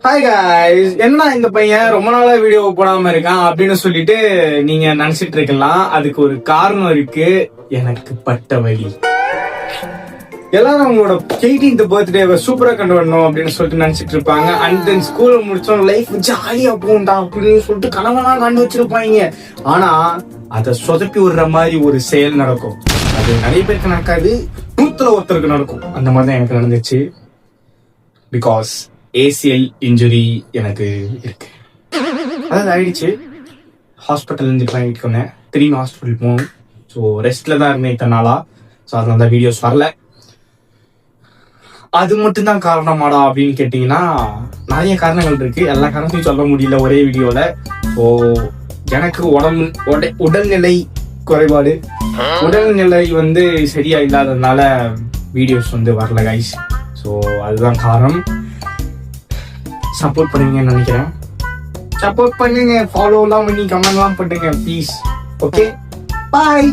Hi guys, என்ன இந்த பையன் ரொம்ப நாளா வீடியோ போடாம இருக்கான் அப்படின்னு சொல்லிட்டு நீங்க நினைச்சிட்டு இருக்கலாம். அதுக்கு ஒரு காரணம் இருக்கு. எனக்கு பட்ட வலி. எல்லாரும் அவங்களோட 18th பர்த்டேவை சூப்பரா கொண்டு வரணும் அப்படின்னு சொல்லிட்டு நினைச்சிட்டு இருப்பாங்க. அண்ட் தென் ஸ்கூல்ல முடிச்சோம் லைஃப் ஜாலியா போகும்டா அப்படின்னு சொல்லிட்டு கனவெல்லாம் கண்டு வச்சிருப்பாங்க. ஆனா அதை சொதப்பி விடுற மாதிரி ஒரு செயல் நடக்கும். அது நிறைய பேருக்கு நடக்காது, 100ல ஒருத்தருக்கு நடக்கும். அந்த மாதிரி தான் எனக்கு நடந்துச்சு. பிகாஸ் ஏசிஎல் இன்ஜுரி எனக்கு இருக்கு. அதாவது ஆயிடுச்சு. ஹாஸ்பிட்டல் இருந்து வீட்டுக்கு வந்தேன். திரும்பி ஹாஸ்பிட்டல் போகணும். ஸோ ரெஸ்ட்ல தான் இருந்தேன் இத்தனை நாளா. ஸோ அதனால தான் வீடியோஸ் வரல. அது மட்டும்தான் காரணமாடா அப்படின்னு கேட்டீங்கன்னா நிறைய காரணங்கள் இருக்கு. எல்லா காரணத்தையும் சொல்ல முடியல ஒரே வீடியோல. ஸோ எனக்கு உடல்நிலை குறைபாடு, உடல்நிலை சரியா இல்லாததுனால வீடியோஸ் வரல கைஸ். ஸோ அதுதான் காரணம். சப்போர்ட் பண்ணுவீங்கன்னு நினைக்கிறேன். சப்போர்ட் பண்ணுங்க, ஃபாலோலாம் பண்ணி கமெண்ட்லாம் பண்ணுங்க ப்ளீஸ். Okay, bye.